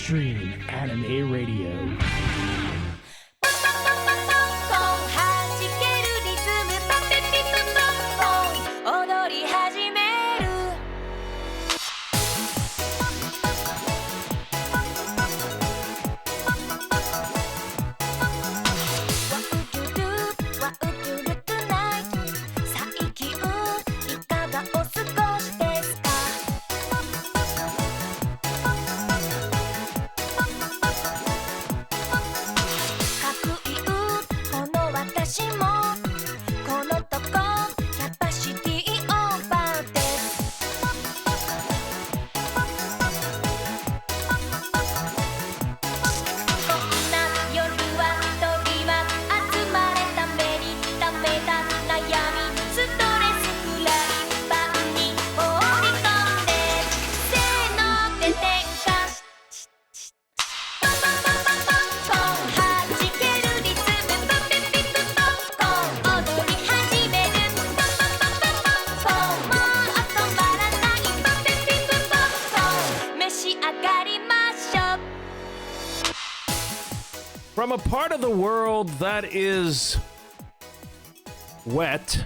Extreme Anime Radio. 踊り始めるワウトゥルトゥナイト最近いかがお過ごしですかかくいうこの私もこのとこキャパシティオーバーですこんな夜は飛びま集まれた目にためた悩みストレスフライパンに放り込んでせーので点火ポンポンポンポンポンポン弾けるリズムポンピピプポンポン踊り始めるポンポンポンポンポンポンもう止まらないポンピピプポンポン召し上がりましょう From a part of the world that is wet,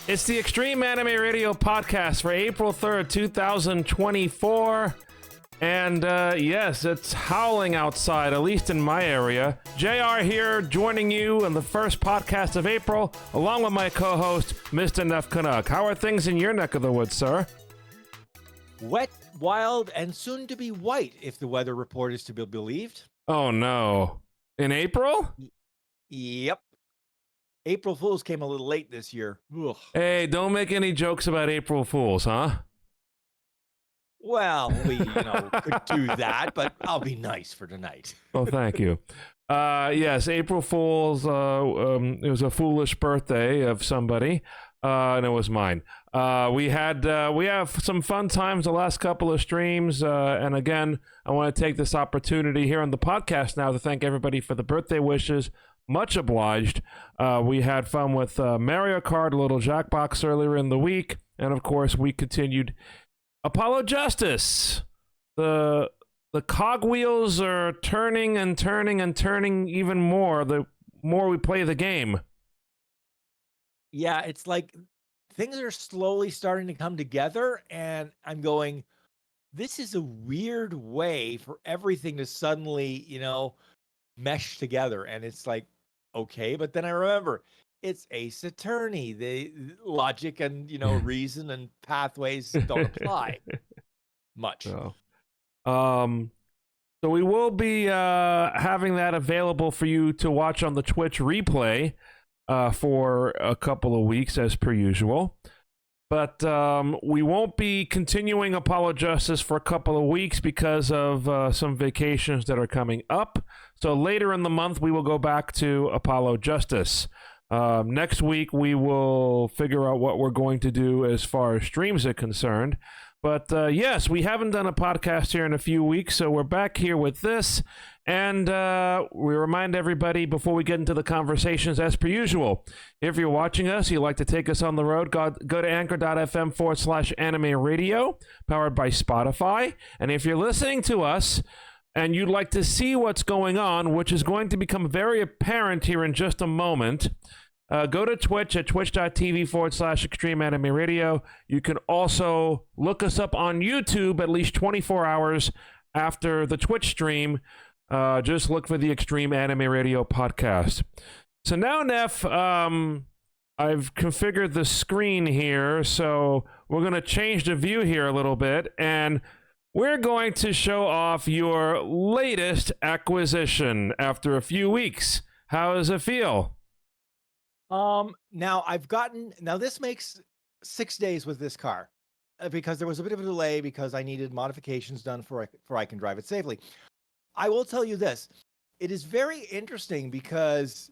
it's the Extreme Anime Radio podcast for April 3rd, 2024. And yes, it's howling outside, at least in my area. JR here, joining you in the first podcast of April, along with my co-host, Mr. Neff Canuck. How are things in your neck of the woods, sir? Wet, wild, and soon to be white, if the weather report is to be believed. Oh, no. In April? Yep. April Fools came a little late this year. Ugh. Hey, don't make any jokes about April Fools, huh? Well, we could do that, but I'll be nice for tonight. Oh, thank you. Yes, April Fool's, it was a foolish birthday of somebody, and it was mine. We have some fun times the last couple of streams, and again, I want to take this opportunity here on the podcast now to thank everybody for the birthday wishes. Much obliged. We had fun with Mario Kart, a little Jackbox earlier in the week, and of course, we continued Apollo Justice. The cogwheels are turning and turning and turning even more the more we play the game. Yeah, it's like things are slowly starting to come together, and I'm going, this is a weird way for everything to suddenly, mesh together. And it's like, okay, but then I remember it's Ace Attorney. The logic and, reason and pathways don't apply much. So we will be having that available for you to watch on the Twitch replay for a couple of weeks as per usual. But we won't be continuing Apollo Justice for a couple of weeks because of some vacations that are coming up. So later in the month, we will go back to Apollo Justice. Next week, we will figure out what we're going to do as far as streams are concerned. But yes, we haven't done a podcast here in a few weeks, so we're back here with this. And we remind everybody before we get into the conversations, as per usual, if you're watching us, you'd like to take us on the road, go to anchor.fm/anime radio, powered by Spotify. And if you're listening to us and you'd like to see what's going on, which is going to become very apparent here in just a moment, go to Twitch at twitch.tv/Extreme Anime Radio. You can also look us up on YouTube at least 24 hours after the Twitch stream. Just look for the Extreme Anime Radio podcast. So now, Neff, I've configured the screen here, so we're going to change the view here a little bit, and we're going to show off your latest acquisition after a few weeks. How does it feel? Now this makes 6 days with this car because there was a bit of a delay because I needed modifications done for I can drive it safely. I will tell you this. It is very interesting because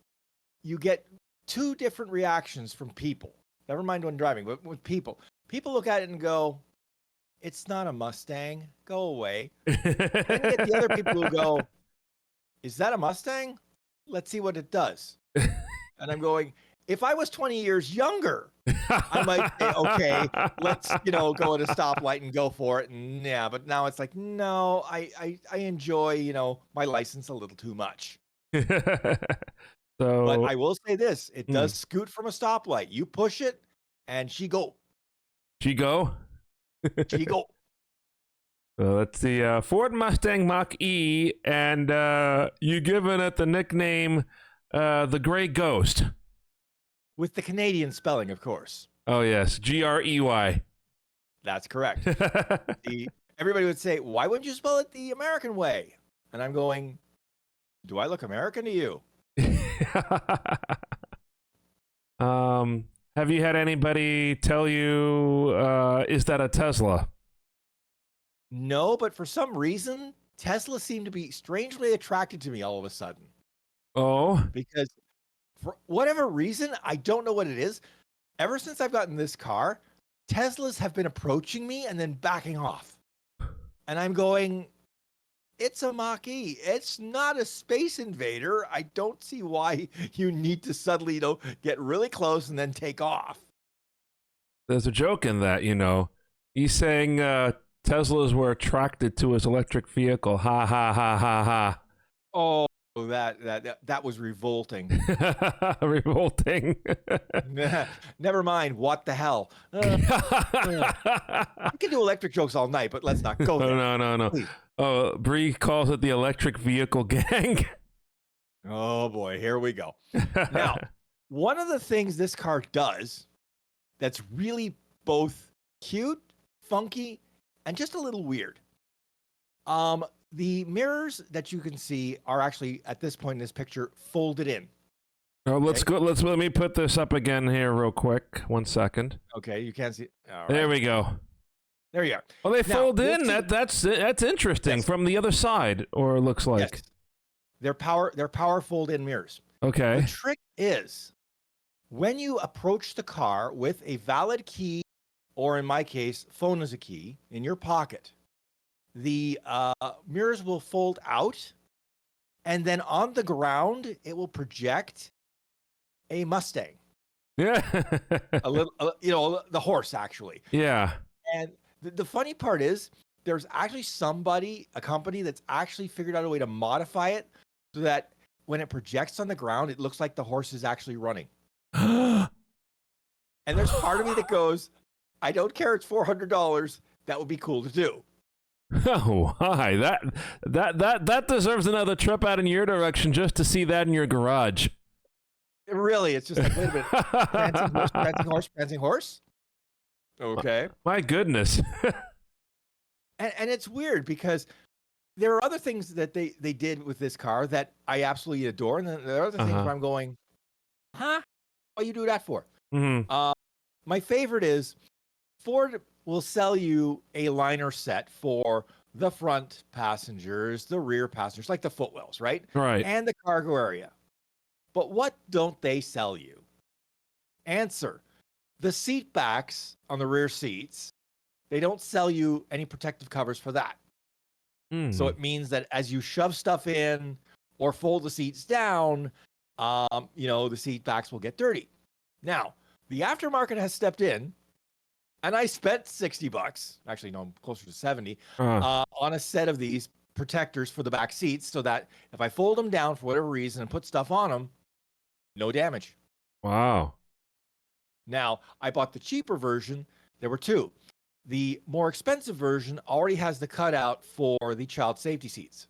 you get two different reactions from people. Never mind when driving, but with people. People look at it and go, it's not a Mustang. Go away. Then you get the other people who go, is that a Mustang? Let's see what it does. And I'm going, If I was 20 years younger, I might say, okay, let's, go at a stoplight and go for it. And yeah, but now it's like, no, I enjoy, my license a little too much. But So I will say this, it Hmm. does scoot from a stoplight. You push it and she go. she go. She go. So that's the Ford Mustang Mach-E, and you given it the nickname the Gray Ghost. With the Canadian spelling, of course. Oh yes, Grey. That's correct. Everybody would say, why wouldn't you spell it the American way? And I'm going, do I look American to you? Have you had anybody tell you, is that a Tesla? No, but for some reason, Tesla seemed to be strangely attracted to me all of a sudden. Oh? Because for whatever reason, I don't know what it is. Ever since I've gotten this car, Teslas have been approaching me and then backing off. And I'm going, it's a Mach-E. It's not a Space Invader. I don't see why you need to suddenly, get really close and then take off. There's a joke in that, He's saying Teslas were attracted to his electric vehicle. Ha ha ha ha ha. Oh, that was revolting. Revolting. Never mind. What the hell? I can do electric jokes all night, but let's not go there. No. Please. Oh, Bree calls it the electric vehicle gang. Oh boy, here we go. Now, one of the things this car does that's really both cute, funky, and just a little weird. The mirrors that you can see are actually, at this point in this picture, folded in. Oh, let's go. Let me put this up again here real quick. 1 second. Okay, you can't see. All right. There we go. There you are. Oh, they Now, fold we'll in. see- That's interesting Yes. from the other side, or it looks like. Yes. They're power fold-in mirrors. Okay. The trick is, when you approach the car with a valid key, or in my case, phone as a key, in your pocket, the mirrors will fold out, and then on the ground, it will project a Mustang, Yeah. a little, the horse actually. Yeah. And the funny part is, there's actually a company that's actually figured out a way to modify it so that when it projects on the ground, it looks like the horse is actually running. And there's part of me that goes, I don't care, it's $400. That would be cool to do. Oh, hi. That deserves another trip out in your direction just to see that in your garage. Really, it's just like, wait a minute. Prancing horse. Okay. My goodness. And it's weird because there are other things that they did with this car that I absolutely adore. And then there are other things where I'm going, huh? What you do that for? Mm-hmm. My favorite is Ford will sell you a liner set for the front passengers, the rear passengers, like the footwells, right? Right. And the cargo area. But what don't they sell you? Answer. The seat backs on the rear seats, they don't sell you any protective covers for that. So it means that as you shove stuff in or fold the seats down, the seat backs will get dirty. Now, the aftermarket has stepped in, and I spent $60. Actually, no, I'm closer to 70 on a set of these protectors for the back seats, so that if I fold them down for whatever reason and put stuff on them, no damage. Wow. Now, I bought the cheaper version. There were two. The more expensive version already has the cutout for the child safety seats.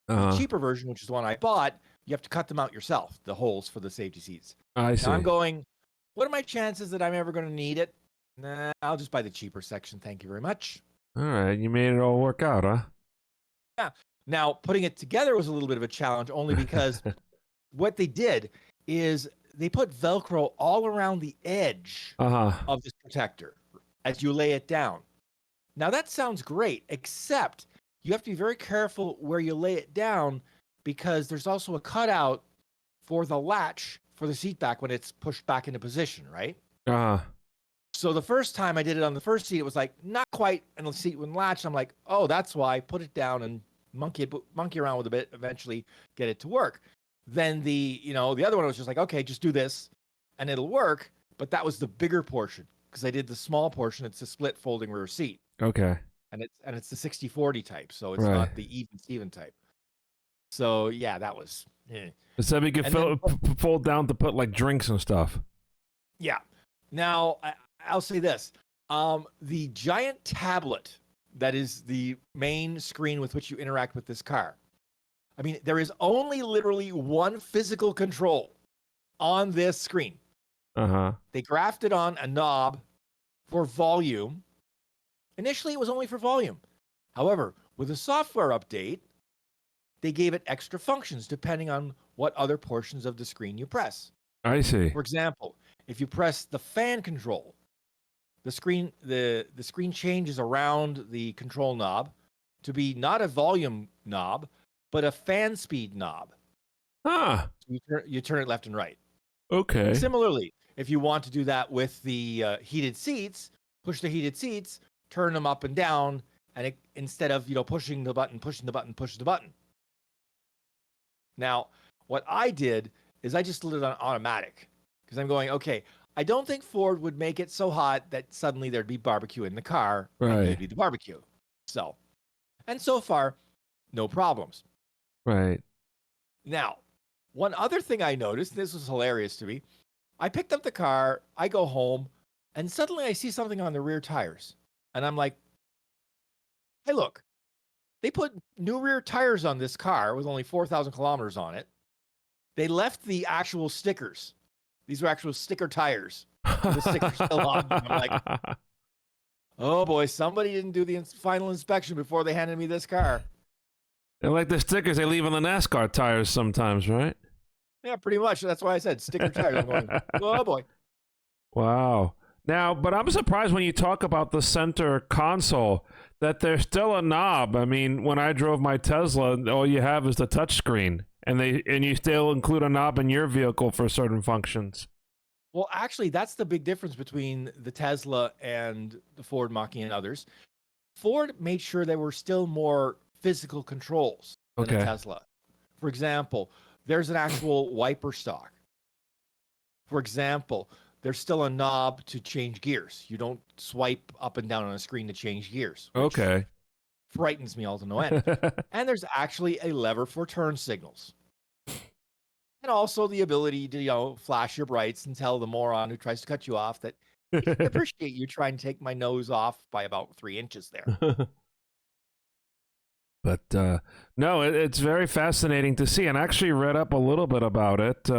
The cheaper version, which is the one I bought, you have to cut them out yourself, the holes for the safety seats. I see. Now I'm going, what are my chances that I'm ever going to need it? Nah, I'll just buy the cheaper section. Thank you very much. All right. You made it all work out, huh? Yeah. Now, putting it together was a little bit of a challenge only because what they did is they put Velcro all around the edge of this protector as you lay it down. Now, that sounds great, except you have to be very careful where you lay it down because there's also a cutout for the latch for the seat back when it's pushed back into position, right? So the first time I did it on the first seat, it was like not quite, and the seat wouldn't latch. I'm like, oh, that's why. Put it down and monkey around with a bit, eventually get it to work. Then the other one was just like, okay, just do this. and it'll work, but that was the bigger portion because I did the small portion. It's a split folding rear seat. Okay. And it's the 60/40 type, so it's Right. not the even Steven type. So yeah, that was So we could And then- fold down to put like drinks and stuff. yeah. Now I'll say this: the giant tablet that is the main screen with which you interact with this car. I mean, there is only literally one physical control on this screen. Uh-huh. They grafted on a knob for volume. Initially, it was only for volume. However, with a software update, they gave it extra functions depending on what other portions of the screen you press. I see. For example, if you press the fan control, the screen changes around the control knob to be not a volume knob, but a fan speed knob. Ah, You turn it left and right. okay. Similarly, if you want to do that with the heated seats, push the heated seats, turn them up and down, and instead of pushing the button, push the button. Now, what I did is I just lit it on automatic because I'm going, okay, I don't think Ford would make it so hot that suddenly there'd be barbecue in the car. Right. And there'd be the barbecue. And so far, no problems. Right. Now, one other thing I noticed, this was hilarious to me. I picked up the car, I go home, and suddenly I see something on the rear tires. And I'm like, hey, look, they put new rear tires on this car with only 4,000 kilometers on it. They left the actual stickers. These were actual sticker tires. The sticker's still on. I'm like, oh boy, somebody didn't do the final inspection before they handed me this car. They're like the stickers they leave on the NASCAR tires sometimes, right? Yeah, pretty much. That's why I said sticker tires. I'm going, oh boy. Wow. Now, but I'm surprised when you talk about the center console that there's still a knob. I mean, when I drove my Tesla, all you have is the touchscreen, and you still include a knob in your vehicle for certain functions. Well, actually, that's the big difference between the Tesla and the Ford Mach-E and others. Ford made sure there were still more physical controls than the Tesla. For example, there's an actual wiper stalk. For example, there's still a knob to change gears. You don't swipe up and down on a screen to change gears. Okay. Frightens me all to no end. And there's actually a lever for turn signals. And also the ability to, flash your brights and tell the moron who tries to cut you off that I appreciate you trying to take my nose off by about 3 inches there. But no, it's very fascinating to see, and I actually read up a little bit about it.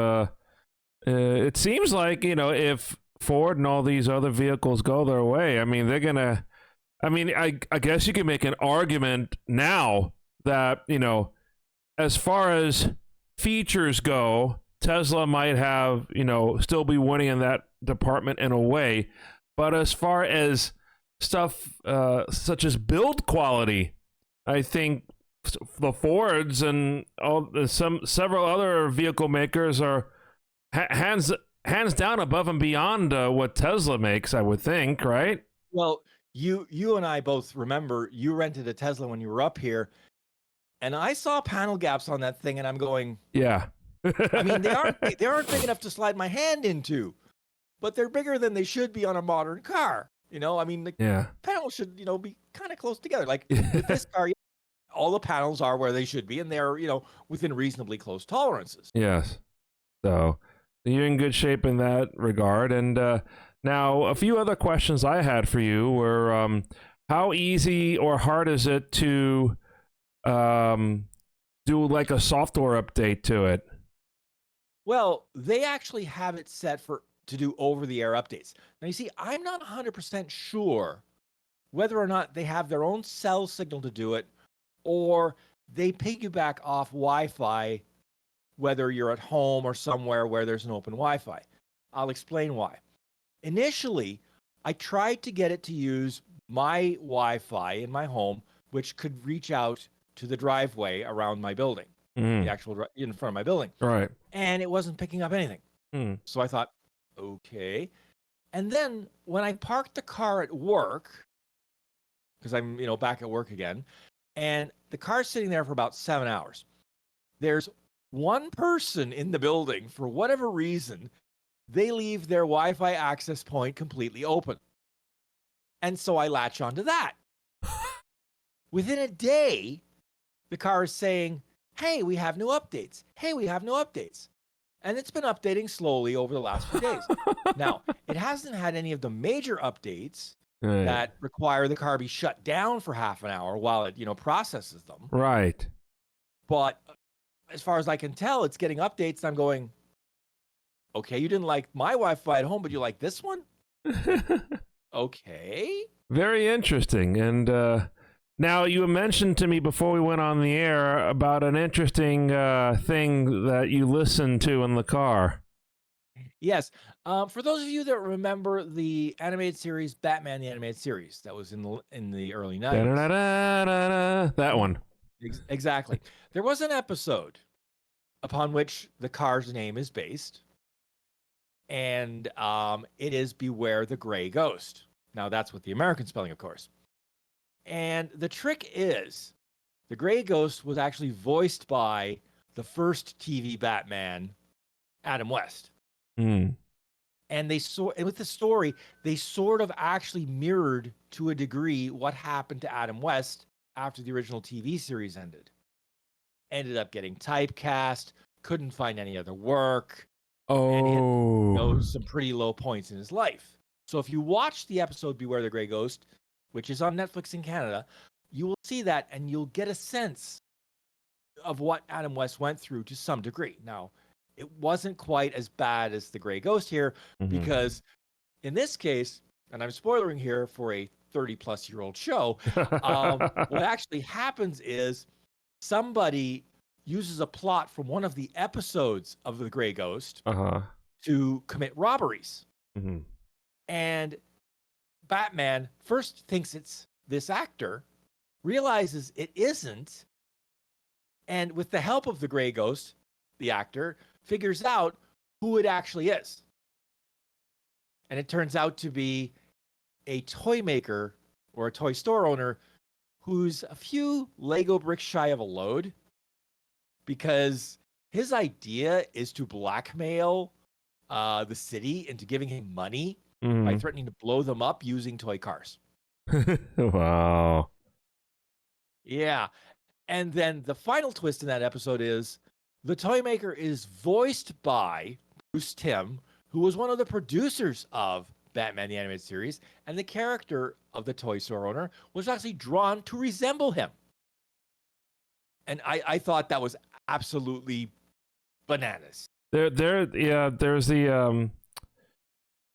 It seems like, if Ford and all these other vehicles go their way, I mean, they're gonna. I mean, I guess you can make an argument now that as far as features go, Tesla might have still be winning in that department in a way, but as far as stuff such as build quality, I think the Fords and several other vehicle makers are hands down above and beyond what Tesla makes, I would think, right? Well, you and I both remember you rented a Tesla when you were up here, and I saw panel gaps on that thing, and I'm going, yeah. I mean, they aren't big enough to slide my hand into, but they're bigger than they should be on a modern car. I mean, the panels should be kind of close together. Like with this car, all the panels are where they should be, and they're within reasonably close tolerances. Yes. So you're in good shape in that regard. And now a few other questions I had for you were, how easy or hard is it to do like a software update to it? Well, they actually have it set to do over-the-air updates. Now, you see, I'm not 100% sure whether or not they have their own cell signal to do it, or they piggyback off Wi-Fi, whether you're at home or somewhere where there's an open Wi-Fi. I'll explain why. Initially, I tried to get it to use my Wi-Fi in my home, which could reach out to the driveway around my building, the actual in front of my building. Right. And it wasn't picking up anything. So I thought, okay. And then when I parked the car at work, because I'm back at work again, and the car's sitting there for about 7 hours, there's one person in the building, for whatever reason, they leave their Wi-Fi access point completely open. And so I latch onto that. Within a day, the car is saying, hey, we have new updates. Hey, we have new updates. And it's been updating slowly over the last few days. Now, it hasn't had any of the major updates that require the car be shut down for half an hour while it, processes them. Right. But as far as I can tell, it's getting updates. I'm going, okay, you didn't like my Wi-Fi at home, but you like this one? Okay. Very interesting. And now you mentioned to me before we went on the air about an interesting thing that you listened to in the car. Yes. For those of you that remember the animated series, Batman the Animated Series, that was in the early 90s. Da-da-da-da-da-da. That one. Exactly. There was an episode upon which the car's name is based, and it is Beware the Gray Ghost. Now, that's with the American spelling, of course. And the trick is, the Gray Ghost was actually voiced by the first TV Batman, Adam West. Mm. And with the story, they sort of actually mirrored to a degree what happened to Adam West after the original TV series ended. Ended up getting typecast, couldn't find any other work, and hit some pretty low points in his life. So if you watch the episode Beware the Gray Ghost, which is on Netflix in Canada, you will see that and you'll get a sense of what Adam West went through to some degree. Now, it wasn't quite as bad as the Gray Ghost here, because in this case, and I'm spoiling here for a 30-plus-year-old show, what actually happens is somebody uses a plot from one of the episodes of the Gray Ghost to commit robberies. And Batman first thinks it's this actor, realizes it isn't, and with the help of the Gray Ghost, the actor figures out who it actually is. And it turns out to be a toy maker or a toy store owner who's a few Lego bricks shy of a load, because his idea is to blackmail the city into giving him money by threatening to blow them up using toy cars. Wow. Yeah. And then the final twist in that episode is the toy maker is voiced by Bruce Timm, who was one of the producers of Batman the Animated Series, and the character of the toy store owner was actually drawn to resemble him. And I thought that was absolutely bananas. There's the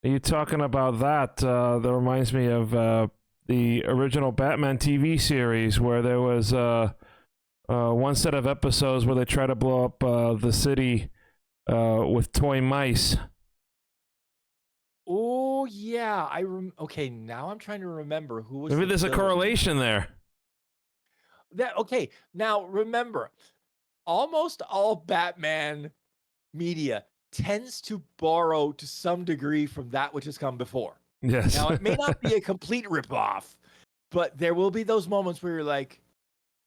are you talking about that? That reminds me of the original Batman TV series, where there was one set of episodes where they try to blow up the city with toy mice. Oh yeah, okay. Now I'm trying to remember who was. Maybe there's a correlation there. Okay. Now remember, almost all Batman media tends to borrow to some degree from that which has come before. Yes. Now it may not be a complete ripoff, but there will be those moments where you're like,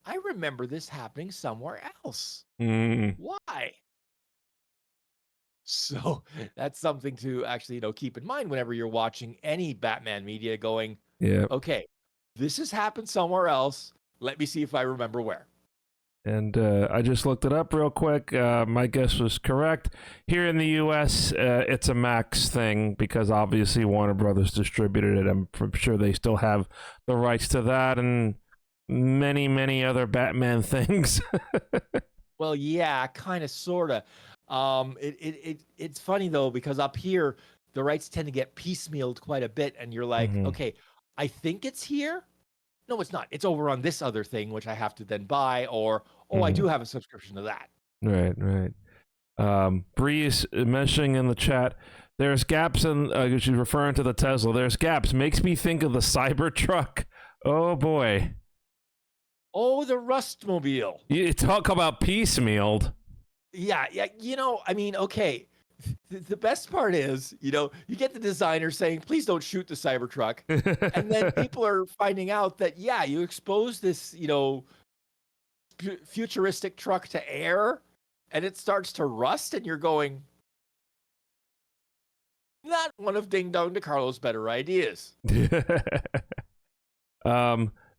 I remember this happening somewhere else. Why? So that's something to actually, keep in mind whenever you're watching any Batman media, going, okay, this has happened somewhere else. Let me see if I remember where. And I just looked it up real quick. My guess was correct. Here in the U.S., it's a Max thing, because obviously Warner Brothers distributed it. I'm sure they still have the rights to that and many, many other Batman things. Well, yeah, kind of, sort of. It's funny, though, because up here, the rights tend to get piecemealed quite a bit. And you're like, okay, I think it's here. No, it's not. It's over on this other thing, which I have to then buy, or, I do have a subscription to that. Right. Breeze mentioning in the chat, there's gaps in, she's referring to the Tesla. There's gaps. Makes me think of the Cybertruck. Oh, boy. Oh, the Rustmobile. You talk about piecemealed. Yeah. I mean, okay. The best part is, you get the designer saying, please don't shoot the Cybertruck. And then people are finding out that, you expose this, futuristic truck to air, and it starts to rust, and you're going, Not one of Ding Dong DeCarlo's better ideas.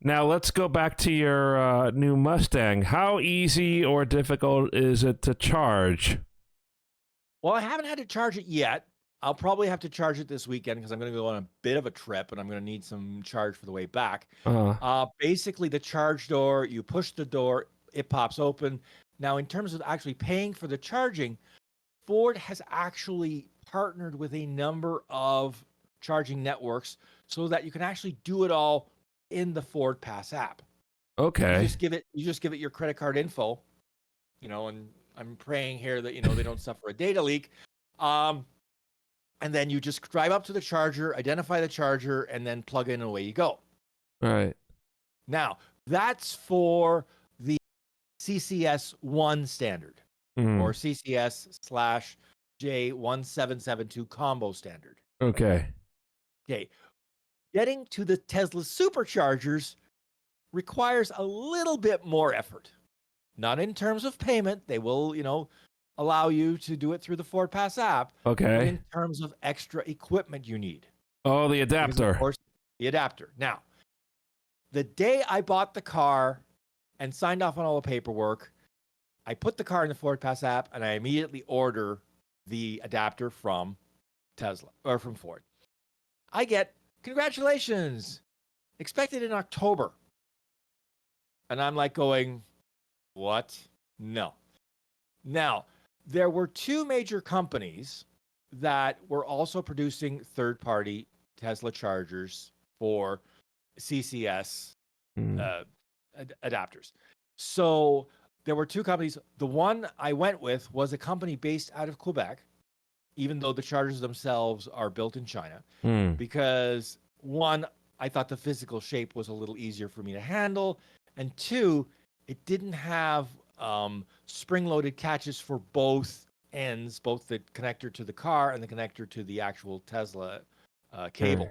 Now let's go back to your new Mustang. How easy or difficult is it to charge? Well, I haven't had to charge it yet. I'll probably have to charge it this weekend because I'm going to go on a bit of a trip and I'm going to need some charge for the way back. Basically, the charge door, you push the door, it pops open. Now, in terms of actually paying for the charging, Ford has actually partnered with a number of charging networks so that you can actually do it all in the Ford Pass app. Okay. You just give it your credit card info, and I'm praying here that, they don't suffer a data leak. And then you just drive up to the charger, identify the charger, and then plug in and away you go. All right. Now, that's for the CCS1 standard or CCS/J1772 combo standard. Okay. Okay. Getting to the Tesla superchargers requires a little bit more effort. Not in terms of payment. They will, allow you to do it through the Ford Pass app. Okay. But in terms of extra equipment you need. Oh, the adapter. Of course, the adapter. Now, the day I bought the car and signed off on all the paperwork, I put the car in the Ford Pass app and I immediately order the adapter from Tesla or from Ford. I get, congratulations, expected in October. And I'm like going, what? No. Now, there were two major companies that were also producing third-party Tesla chargers for CCS adapters. So there were two companies. The one I went with was a company based out of Quebec, even though the chargers themselves are built in China, because one, I thought the physical shape was a little easier for me to handle, and two, it didn't have spring-loaded catches for both ends, both the connector to the car and the connector to the actual Tesla cable.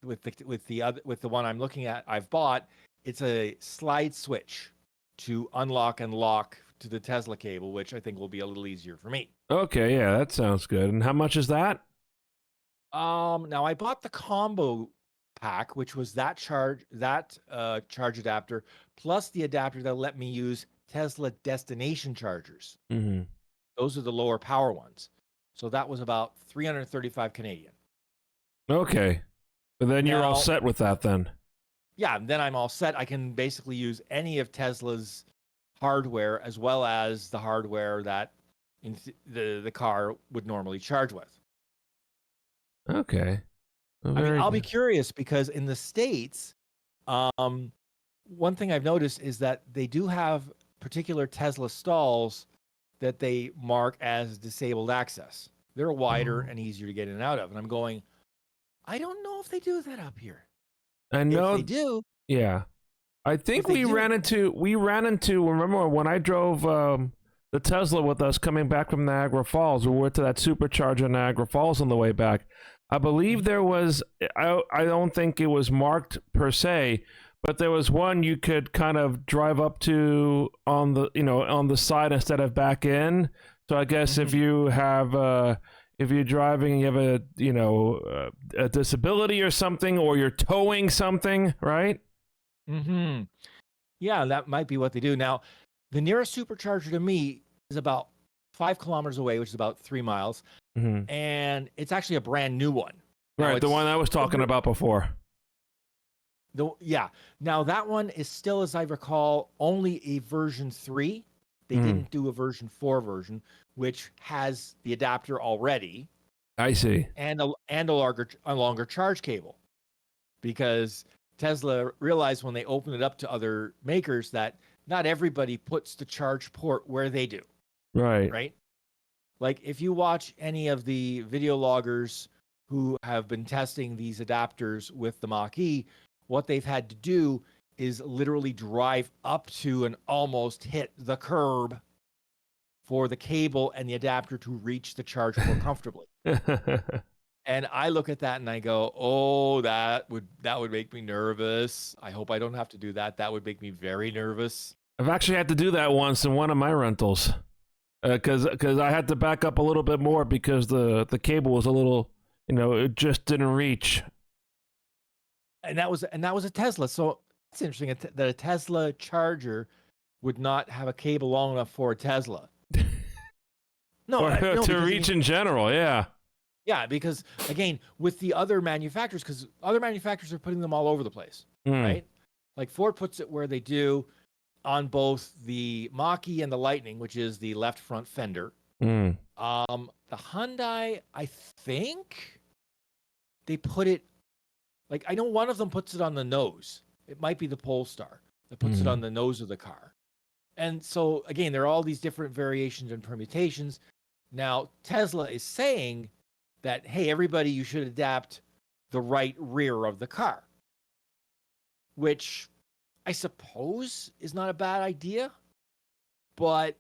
With the one I'm looking at, I've bought, it's a slide switch to unlock and lock to the Tesla cable, which I think will be a little easier for me. Okay, yeah, that sounds good. And how much is that? Now I bought the combo pack, which was that charge adapter plus the adapter that let me use Tesla destination chargers. Mm-hmm. Those are the lower power ones. So that was about 335 Canadian. Okay. But then you're all set with that then. Yeah, and then I'm all set. I can basically use any of Tesla's hardware as well as the hardware that the car would normally charge with. Okay. Well, I'll be curious because in the States, one thing I've noticed is that they do have particular Tesla stalls that they mark as disabled access. They're wider and easier to get in and out of. And I'm going, I don't know if they do that up here. I know if they do. Yeah. I think we ran into remember when I drove the Tesla with us coming back from Niagara Falls, we went to that supercharger in Niagara Falls on the way back. I believe there was I don't think it was marked per se, but there was one you could kind of drive up to on the side instead of back in. So I guess if you have if you're driving, you have a disability or something, or you're towing something, right? Mm-hmm. Yeah, that might be what they do. Now, the nearest supercharger to me is about 5 kilometers away, which is about 3 miles, and it's actually a brand new one. Right, the one I was talking about before. Now that one is still, as I recall, only a version 3. They didn't do a version 4 version, which has the adapter already. I see. And a longer charge cable, because Tesla realized when they opened it up to other makers that not everybody puts the charge port where they do. Right. Right. Like if you watch any of the video loggers who have been testing these adapters with the Mach-E, what they've had to do is literally drive up to and almost hit the curb for the cable and the adapter to reach the charge port comfortably. And I look at that and I go, oh, that would make me nervous. I hope I don't have to do that. That would make me very nervous. I've actually had to do that once in one of my rentals, because I had to back up a little bit more because the cable was a little it just didn't reach. And that was a Tesla. So it's interesting that a Tesla charger would not have a cable long enough for a Tesla. No, Or no, to because, reach in general, yeah. yeah, because again, with the other manufacturers, because other manufacturers are putting them all over the place, right? Like Ford puts it where they do on both the Mach-E and the Lightning, which is the left front fender. The Hyundai, I think they put it, like, I know one of them puts it on the nose. It might be the Polestar that puts it on the nose of the car. And so, again, there are all these different variations and permutations. Now, Tesla is saying that, hey, everybody, you should adapt the right rear of the car, which I suppose is not a bad idea. But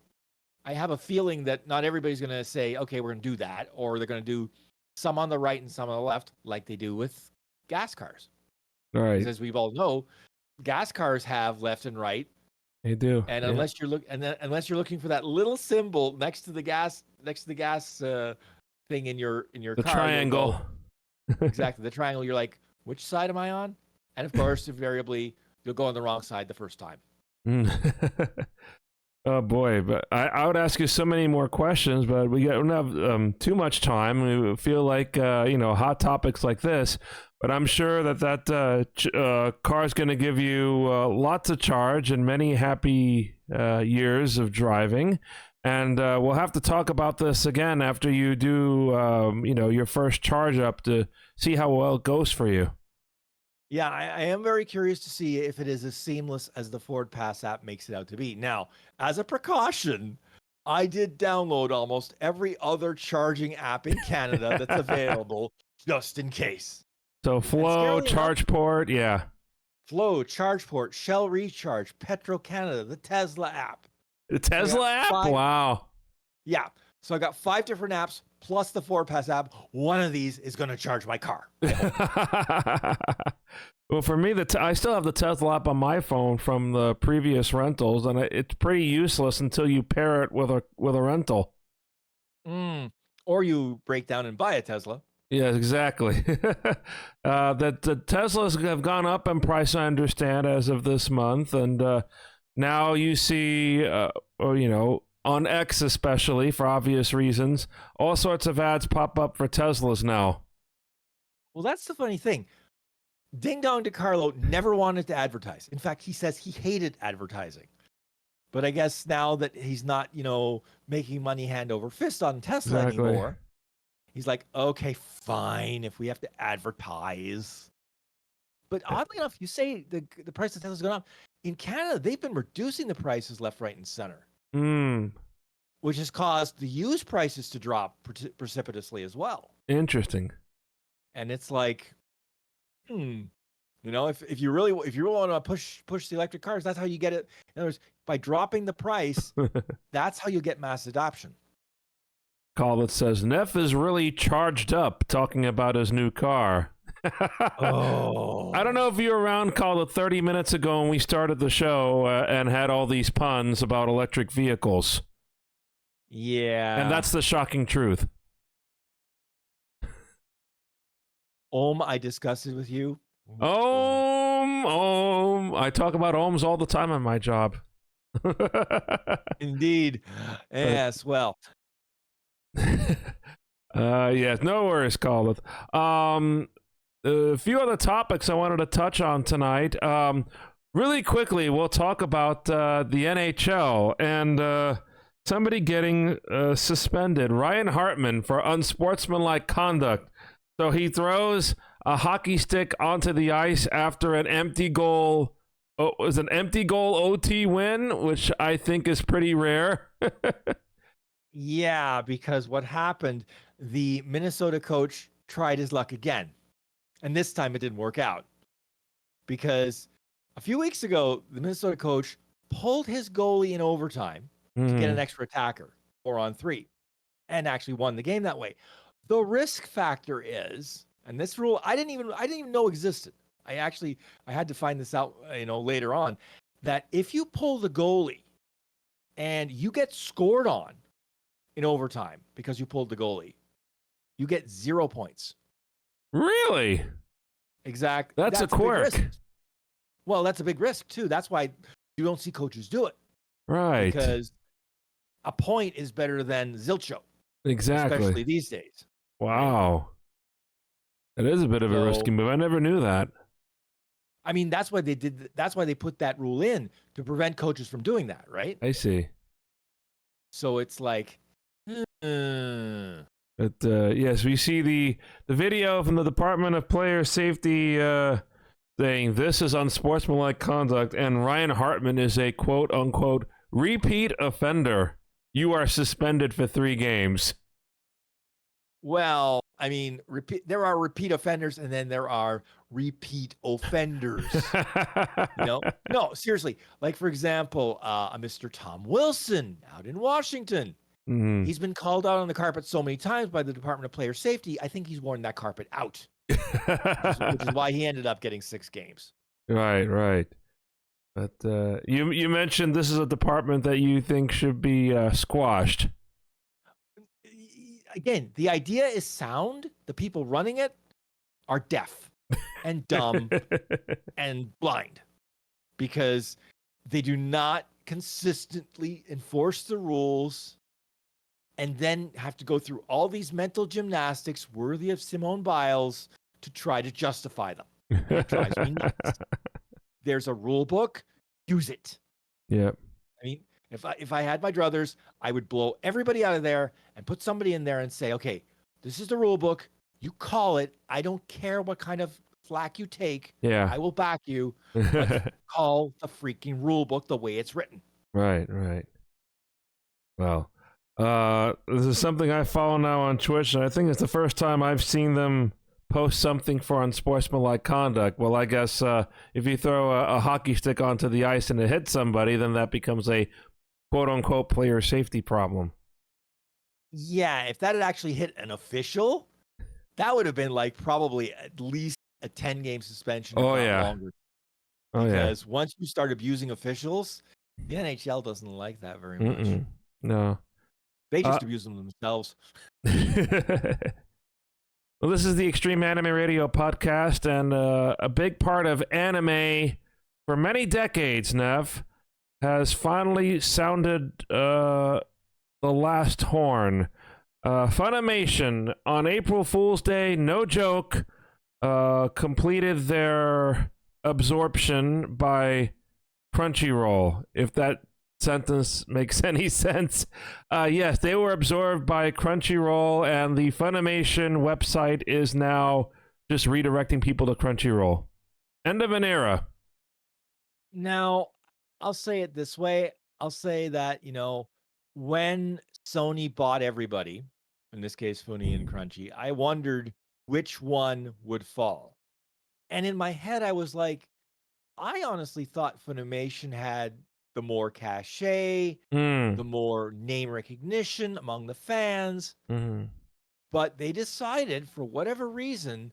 I have a feeling that not everybody's going to say, okay, we're going to do that, or they're going to do some on the right and some on the left, like they do with gas cars. Right. Because as we all know, gas cars have left and right. They do. And yeah. unless you're looking for that little symbol next to the gas thing in your the car, triangle. Exactly, the triangle. You're like, which side am I on? And of course, invariably, you'll go on the wrong side the first time. Oh boy, but I would ask you so many more questions, but we don't have too much time. We feel like hot topics like this, but I'm sure that car is going to give you lots of charge and many happy years of driving. And we'll have to talk about this again after you do your first charge up to see how well it goes for you. Yeah, I am very curious to see if it is as seamless as the Ford Pass app makes it out to be. Now, as a precaution, I did download almost every other charging app in Canada that's available, just in case. So Flow, ChargePort, yeah. Flow, ChargePort, Shell Recharge, Petro Canada, the Tesla app. The Tesla app? Wow. Yeah. So I got 5 different apps plus the Ford Pass app. One of these is going to charge my car. Well, for me, I still have the Tesla app on my phone from the previous rentals, and it's pretty useless until you pair it with a rental. Or you break down and buy a Tesla. Yeah, exactly. That the Teslas have gone up in price, I understand, as of this month, and now you see, on X especially, for obvious reasons, all sorts of ads pop up for Teslas now. Well, that's the funny thing. Ding Dong DeCarlo never wanted to advertise. In fact, he says he hated advertising. But I guess now that he's not, making money hand over fist on Tesla anymore, he's like, okay, fine, if we have to advertise. But oddly enough, you say the price of Tesla's gone up. In Canada, they've been reducing the prices left, right, and center. Which has caused the used prices to drop precipitously as well. Interesting. And it's like, if you really want to push the electric cars, that's how you get it. In other words, by dropping the price, that's how you get mass adoption. Call that says Neff is really charged up talking about his new car. Oh, I don't know if you were around, called it 30 minutes ago when we started the show and had all these puns about electric vehicles. Yeah. And that's the shocking truth. I discussed it with you. I talk about ohms all the time on my job. Indeed. Yes, well. Yes, no worries, Colin. A few other topics I wanted to touch on tonight. Really quickly, we'll talk about the NHL and somebody getting suspended. Ryan Hartman for unsportsmanlike conduct. So he throws a hockey stick onto the ice after an empty goal. Oh, it was an empty goal OT win, which I think is pretty rare. Yeah, because what happened, the Minnesota coach tried his luck again. And this time it didn't work out. Because a few weeks ago, the Minnesota coach pulled his goalie in overtime to get an extra attacker, 4-on-3, and actually won the game that way. The risk factor is, and this rule I didn't even know existed. I had to find this out, later on, that if you pull the goalie and you get scored on in overtime because you pulled the goalie, you get 0 points. Really? Exactly. That's a big quirk. risk. Well, that's a big risk too. That's why you don't see coaches do it. Right. Because a point is better than zilcho, Exactly. especially these days. Wow. It is a bit of a risky move. I never knew that. I mean, that's why they did. That's why they put that rule in to prevent coaches from doing that, right? I see. So it's like, But yes, we see the video from the Department of Player Safety saying this is unsportsmanlike conduct, and Ryan Hartman is a quote unquote repeat offender. You are suspended for 3 games. well, I mean, there are repeat offenders, and then there are repeat offenders. No, seriously. Like for example, Mr. Tom Wilson out in Washington. Mm-hmm. He's been called out on the carpet so many times by the Department of Player Safety. I think he's worn that carpet out, which is why he ended up getting 6 games. Right. But you mentioned this is a department that you think should be squashed. Again, the idea is sound. The people running it are deaf and dumb and blind because they do not consistently enforce the rules and then have to go through all these mental gymnastics worthy of Simone Biles to try to justify them. It drives me nuts. There's a rule book. Use it. Yep. I mean, if I had my druthers, I would blow everybody out of there and put somebody in there and say, okay, this is the rule book. You call it. I don't care what kind of flack you take. Yeah. I will back you. But call the freaking rule book the way it's written. Right. Well, this is something I follow now on Twitch, and I think it's the first time I've seen them post something for unsportsmanlike conduct. Well, I guess if you throw a hockey stick onto the ice and it hits somebody, then that becomes a quote-unquote player safety problem. Yeah, if that had actually hit an official, that would have been like probably at least a 10-game suspension. Oh, if not yeah. Longer. Oh, because once you start abusing officials, the NHL doesn't like that very much. No. They just abuse them themselves. Well, this is the Extreme Anime Radio podcast, and a big part of anime for many decades, Nev, has finally sounded the last horn. Funimation, on April Fool's Day, no joke, completed their absorption by Crunchyroll, if that sentence makes any sense. Yes, they were absorbed by Crunchyroll, and the Funimation website is now just redirecting people to Crunchyroll. End of an era. Now, I'll say it this way. I'll say that, when Sony bought everybody, in this case, Funi and Crunchy, I wondered which one would fall. And in my head, I was like, I honestly thought Funimation had the more cachet, the more name recognition among the fans. But they decided, for whatever reason,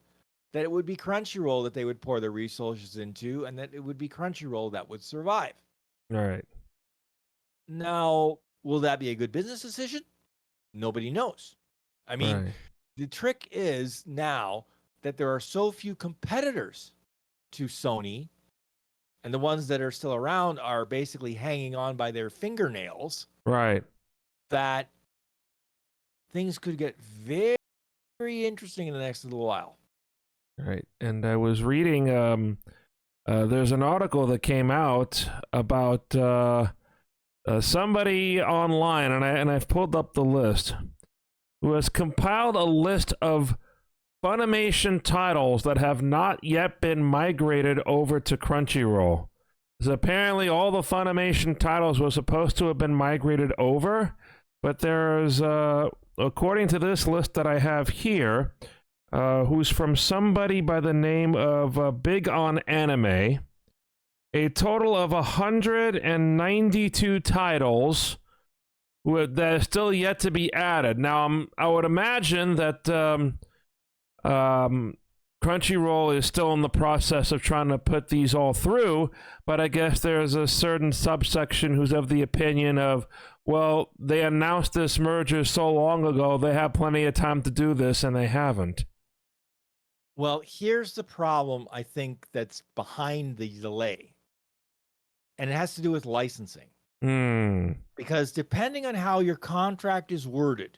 that it would be Crunchyroll that they would pour their resources into, and that it would be Crunchyroll that would survive. All right. Now, will that be a good business decision? Nobody knows. I mean, the trick is now that there are so few competitors to Sony, and the ones that are still around are basically hanging on by their fingernails. Right. That things could get very, very interesting in the next little while. Right. And I was reading, there's an article that came out about somebody online, and I've pulled up the list, who has compiled a list of Funimation titles that have not yet been migrated over to Crunchyroll. So apparently all the Funimation titles were supposed to have been migrated over, but there's, according to this list that I have here, who's from somebody by the name of Big on Anime, a total of 192 titles that are still yet to be added. Now, I would imagine that Crunchyroll is still in the process of trying to put these all through, but I guess there's a certain subsection who's of the opinion of, well, they announced this merger so long ago, they have plenty of time to do this, and they haven't. Well, here's the problem I think that's behind the delay. And it has to do with licensing. Because depending on how your contract is worded,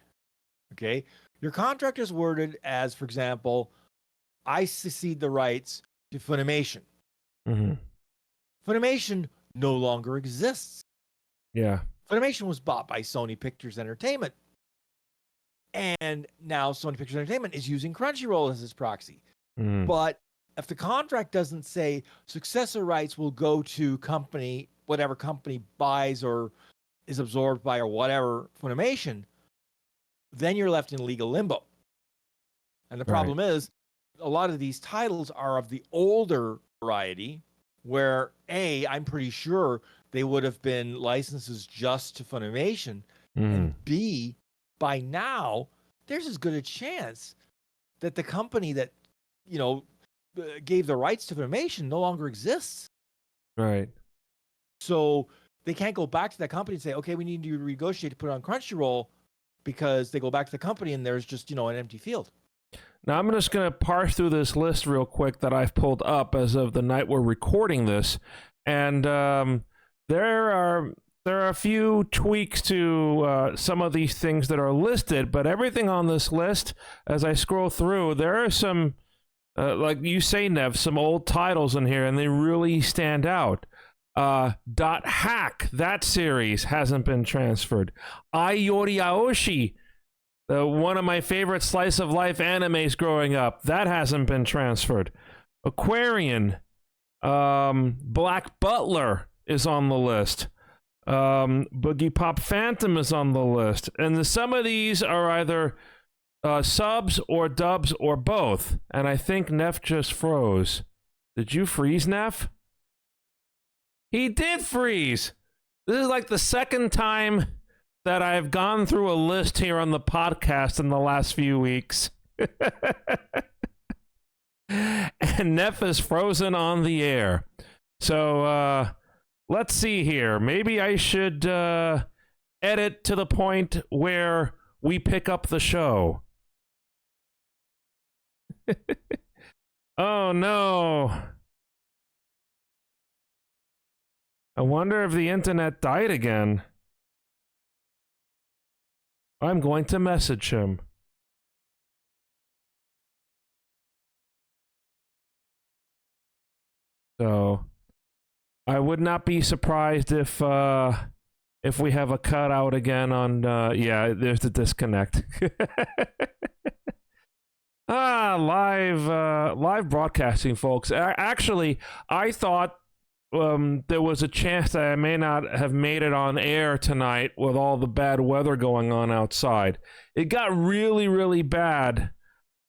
okay, your contract is worded as, for example, I cede the rights to Funimation. Funimation no longer exists. Yeah. Funimation was bought by Sony Pictures Entertainment. And now Sony Pictures Entertainment is using Crunchyroll as its proxy. But if the contract doesn't say successor rights will go to company, whatever company buys or is absorbed by or whatever Funimation, then you're left in legal limbo. And the problem is a lot of these titles are of the older variety where A, I'm pretty sure they would have been licenses just to Funimation, and B, by now, there's as good a chance that the company that, you know, gave the rights to Funimation no longer exists. Right. So they can't go back to that company and say, okay, we need to renegotiate to put it on Crunchyroll, because they go back to the company and there's just, you know, an empty field. Now, I'm just going to parse through this list real quick that I've pulled up as of the night we're recording this. And there are a few tweaks to some of these things that are listed, but everything on this list, as I scroll through, there are some, like you say, Nev, some old titles in here, and they really stand out. Hack, that series hasn't been transferred. Ayori Aoshi, one of my favorite slice of life animes growing up, that hasn't been transferred. Aquarian, Black Butler is on the list. Boogie Pop Phantom is on the list. And some of these are either subs or dubs or both. And I think Neff just froze. Did you freeze, Neff? He did freeze. This is like the second time that I've gone through a list here on the podcast in the last few weeks. And Neff is frozen on the air. So, let's see here. Maybe I should edit to the point where we pick up the show. Oh, no. I wonder if the internet died again. I'm going to message him. So, I would not be surprised if we have a cutout again on, yeah, there's the disconnect. Live broadcasting, folks. Actually, I thought there was a chance that I may not have made it on air tonight with all the bad weather going on outside. It got really, really bad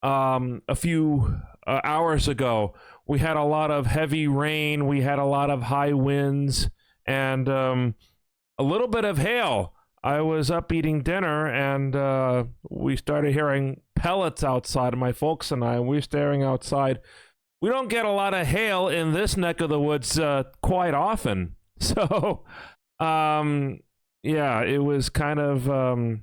a few hours ago. We had a lot of heavy rain, we had a lot of high winds, and a little bit of hail. I was up eating dinner, and we started hearing pellets outside, my folks and I, and we were staring outside. We don't get a lot of hail in this neck of the woods quite often. So, yeah, it was kind of a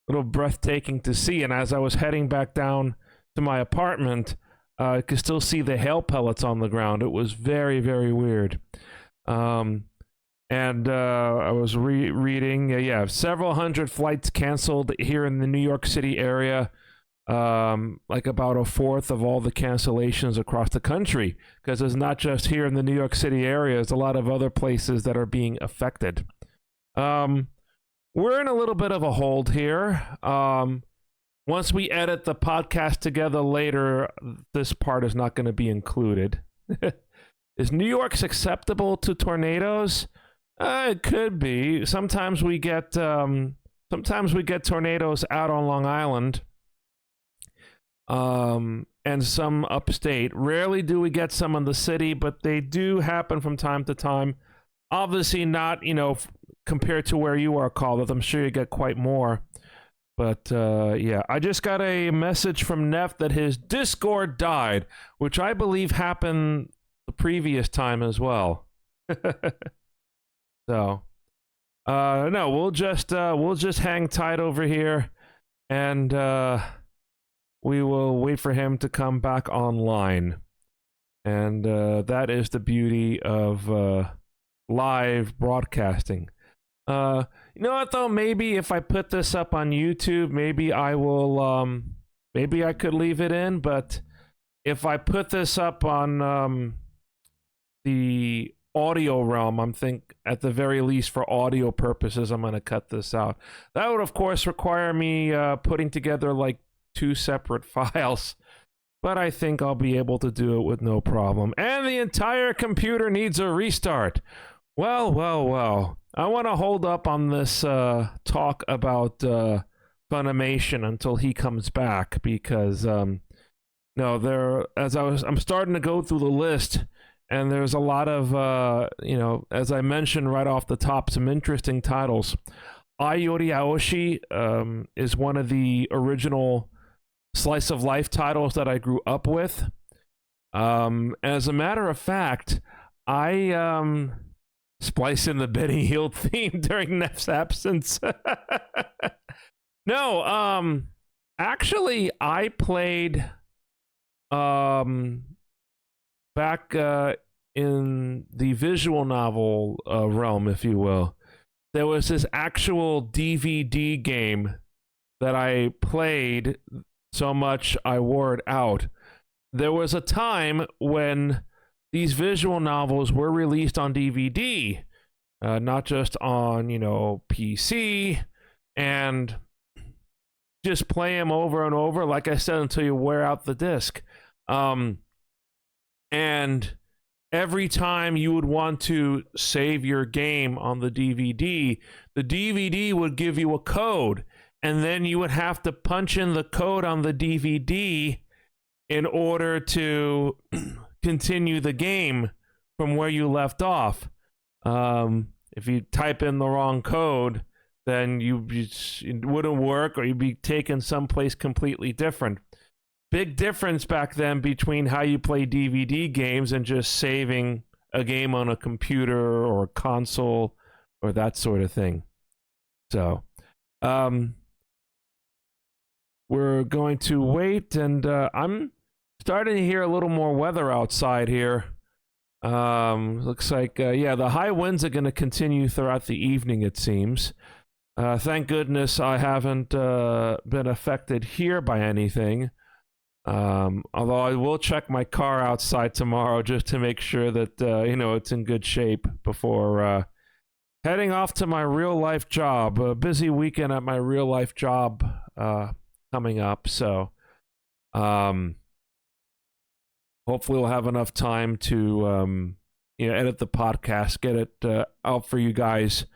little breathtaking to see. And as I was heading back down to my apartment, I could still see the hail pellets on the ground. It was very, very weird. And I was reading, yeah, several hundred flights canceled here in the New York City area. Like about a fourth of all the cancellations across the country, because it's not just here in the New York City area, there's a lot of other places that are being affected. We're in a little bit of a hold here. Once we edit the podcast together later, this part is not going to be included. Is New York susceptible to tornadoes? It could be. Sometimes we get tornadoes out on Long Island. And some upstate. Rarely do we get some in the city, but they do happen from time to time. Obviously not, compared to where you are, Carl, I'm sure you get quite more. But, yeah, I just got a message from Neff that his Discord died, which I believe happened the previous time as well. So, no, we'll just hang tight over here, and, we will wait for him to come back online. And that is the beauty of live broadcasting. You know what though? Maybe if I put this up on YouTube, maybe I will. Maybe I could leave it in. But if I put this up on the audio realm, I'm think at the very least for audio purposes, I'm gonna cut this out. That would of course require me putting together like 2 separate files. But I think I'll be able to do it with no problem. And the entire computer needs a restart. Well, well, well. I want to hold up on this talk about Funimation until he comes back because I'm starting to go through the list, and there's a lot of as I mentioned right off the top, some interesting titles. Ai Yori Aoshi is one of the original slice of life titles that I grew up with. As a matter of fact, I splice in the Benny Hill theme during Neff's absence. No, actually, I played back in the visual novel realm, if you will. There was this actual DVD game that I played so much I wore it out. There was a time when these visual novels were released on DVD, not just on, PC, and just play them over and over, like I said, until you wear out the disc. And every time you would want to save your game on the DVD would give you a code, and then you would have to punch in the code on the DVD in order to continue the game from where you left off. If you type in the wrong code, then it wouldn't work, or you'd be taken someplace completely different. Big difference back then between how you play DVD games and just saving a game on a computer or a console or that sort of thing. So, we're going to wait, and I'm starting to hear a little more weather outside here. Looks like, the high winds are going to continue throughout the evening, it seems. Thank goodness I haven't been affected here by anything. Although I will check my car outside tomorrow just to make sure that, it's in good shape before heading off to my real-life job. A busy weekend at my real-life job coming up, so hopefully we'll have enough time to edit the podcast, get it out for you guys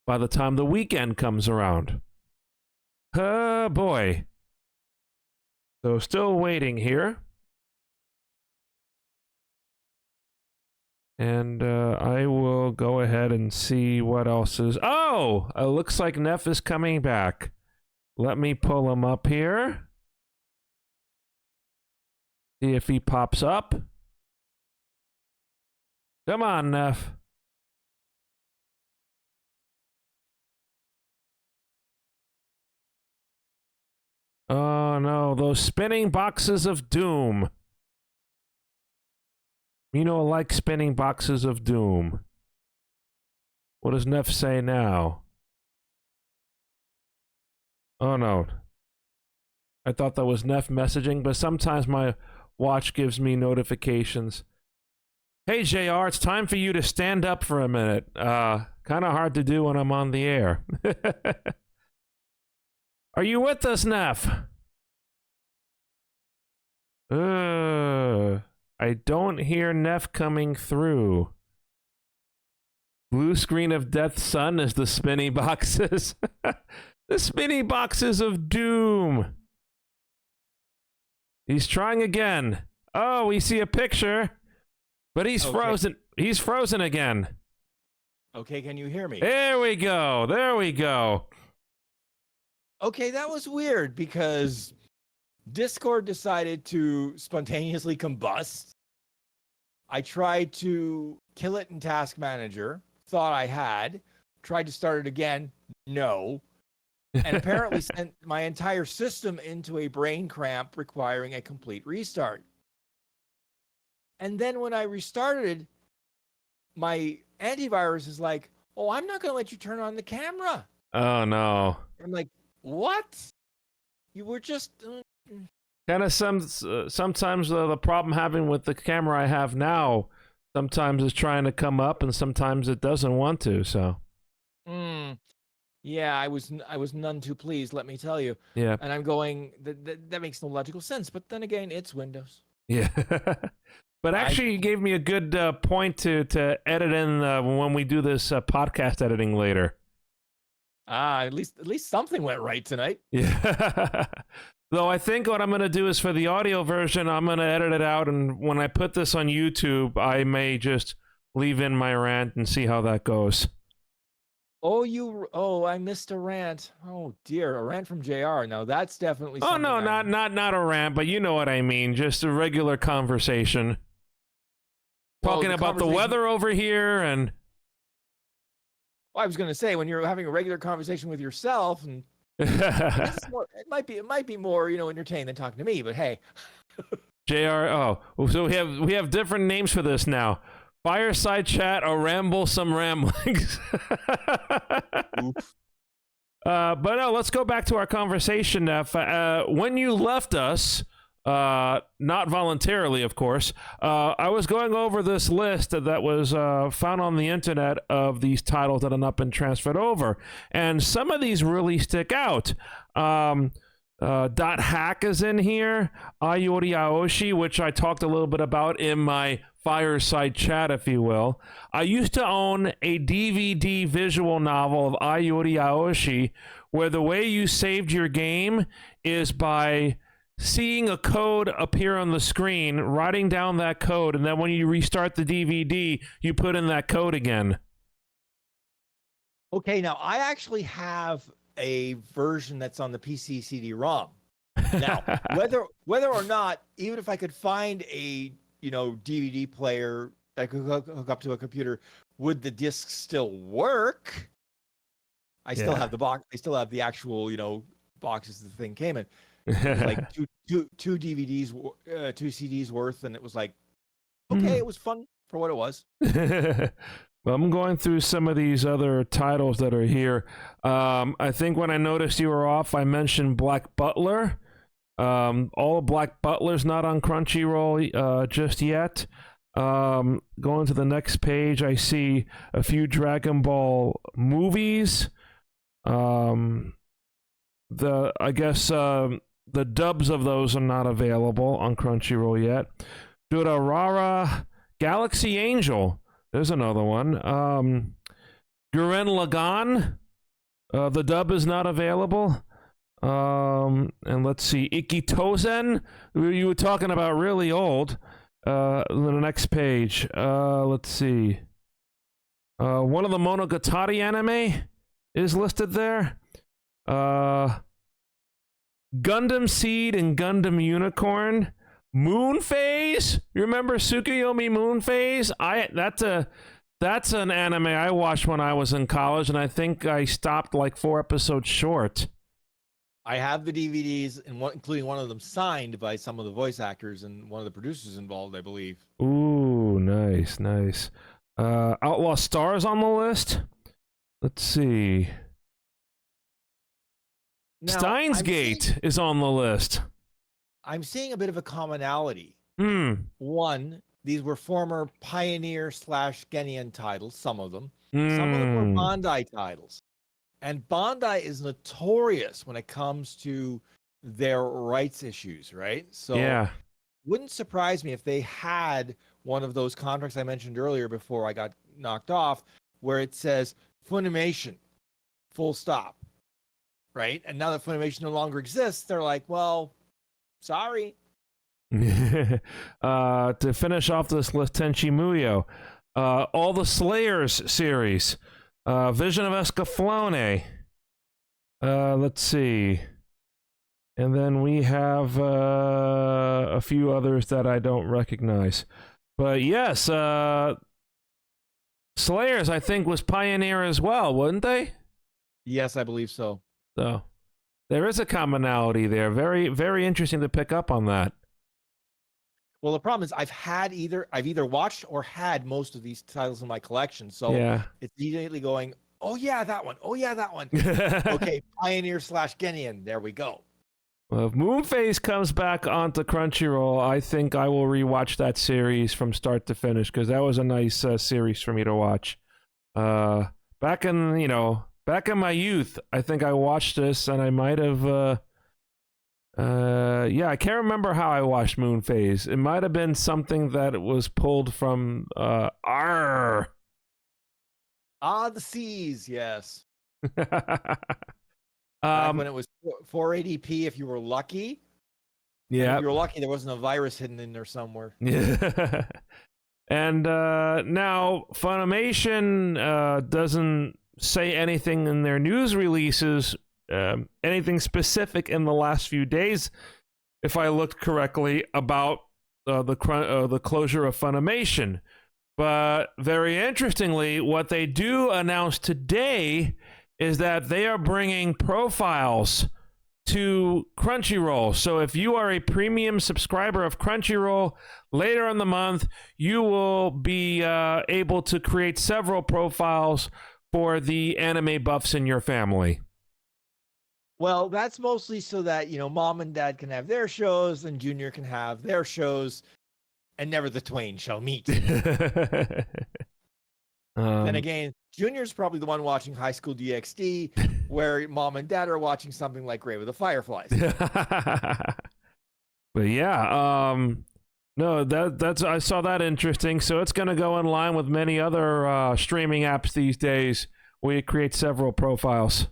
by the time the weekend comes around. Oh boy. So still waiting here. And I will go ahead and see what else is. Oh! It looks like Neff is coming back. Let me pull him up here. See if he pops up. Come on, Neff. Oh no, those spinning boxes of doom. Like spinning boxes of doom. What does Neff say now? Oh no. I thought that was Neff messaging, but sometimes my watch gives me notifications. Hey JR, it's time for you to stand up for a minute. Kind of hard to do when I'm on the air. Are you with us, Neff? I don't hear Neff coming through. Blue screen of Death's Son is the spinny boxes. The spinny boxes of doom. He's trying again. Oh, we see a picture. But he's frozen. He's frozen again. Okay, can you hear me? There we go. There we go. Okay, that was weird because Discord decided to spontaneously combust. I tried to kill it in Task Manager, thought I had, tried to start it again, no. and apparently sent my entire system into a brain cramp requiring a complete restart. And then when I restarted, my antivirus is like, "Oh, I'm not going to let you turn on the camera." Oh no. I'm like, "What? You were just Kind of sometimes the problem having with the camera I have now, sometimes it's trying to come up and sometimes it doesn't want to. So yeah, I was none too pleased, let me tell you. yeah, And I'm going, that makes no logical sense. But then again, it's Windows. yeah. But actually, you gave me a good point to edit in when we do this podcast editing later. At least something went right tonight. Yeah. Though I think what I'm going to do is for the audio version, I'm going to edit it out, and when I put this on YouTube, I may just leave in my rant and see how that goes. Oh, I missed a rant. Oh dear, a rant from JR. Now that's definitely Oh something no, not a rant, but you know what I mean, just a regular conversation. Talking about the weather over here and well, I was going to say when you're having a regular conversation with yourself and it might be more, entertaining than talking to me, but hey. JR, oh, so we have different names for this now. Fireside chat or ramble some ramblings. But no, let's go back to our conversation. When you left us, not voluntarily, of course, I was going over this list that was found on the internet of these titles that have not been transferred over, and some of these really stick out. Dot Hack is in here, Ayori Aoshi, which I talked a little bit about in my fireside chat, if you will. I used to own a DVD visual novel of Ayori Aoshi, where the way you saved your game is by seeing a code appear on the screen, writing down that code, and then when you restart the DVD, you put in that code again. Okay, now I actually have a version that's on the PC CD-ROM. Now, whether or not, even if I could find a DVD player that could hook up to a computer, would the disc still work? I still have the box. I still have the actual boxes the thing came in. It was like two DVDs, two CDs worth, and it was like, okay, it was fun for what it was. Well, I'm going through some of these other titles that are here. I think when I noticed you were off, I mentioned Black Butler. All Black Butler's not on Crunchyroll just yet. Going to the next page, I see a few Dragon Ball movies. The dubs of those are not available on Crunchyroll yet. Durarara, Galaxy Angel. There's another one. Gurren Lagann. The dub is not available. And let's see. Ikitozen. You were talking about really old. The next page. Let's see. One of the Monogatari anime is listed there. Gundam Seed and Gundam Unicorn. Moon Phase? You remember Tsukuyomi Moon Phase? That's an anime I watched when I was in college, and I think I stopped like 4 episodes short. I have the DVDs, including one of them signed by some of the voice actors and one of the producers involved, I believe. Ooh, nice. Outlaw Stars on the list? Let's see. Now, Steins Gate is on the list. I'm seeing a bit of a commonality. One, these were former Pioneer / Genian titles, some of them. Some of them were Bandai titles. And Bandai is notorious when it comes to their rights issues, right? So yeah. Wouldn't surprise me if they had one of those contracts I mentioned earlier before I got knocked off, where it says Funimation, full stop, right? And now that Funimation no longer exists, they're like, well, sorry. To finish off this list, Tenchi Muyo, all the Slayers series, Vision of Escaflowne. Let's see. And then we have a few others that I don't recognize. But yes, Slayers, I think, was Pioneer as well, wouldn't they? Yes, I believe so. So there is a commonality there. Very, very interesting to pick up on that. Well, the problem is I've either watched or had most of these titles in my collection, so Yeah. it's immediately going, oh yeah, that one. Oh yeah, that one. Okay, Pioneer/Genian. There we go. Well, if Moonphase comes back onto Crunchyroll, I think I will rewatch that series from start to finish because that was a nice series for me to watch. Back in my youth, I think I watched this, and I might have. I can't remember how I watched Moonphase. It might have been something that was pulled from R. The Seas, yes. Back when it was 480p, if you were lucky. Yeah. If you were lucky, there wasn't a virus hidden in there somewhere. Yeah. And now Funimation doesn't say anything in their news releases, anything specific in the last few days, if I looked correctly, about the closure of Funimation. But very interestingly, what they do announce today is that they are bringing profiles to Crunchyroll. So if you are a premium subscriber of Crunchyroll, later in the month, you will be able to create several profiles for the anime buffs in your family. Well, that's mostly so that, mom and dad can have their shows and Junior can have their shows and never the twain shall meet. Then again, Junior's probably the one watching High School DxD, where mom and dad are watching something like Grave of the Fireflies. But yeah, no, that's I saw that interesting. So it's going to go in line with many other streaming apps these days, where you create several profiles.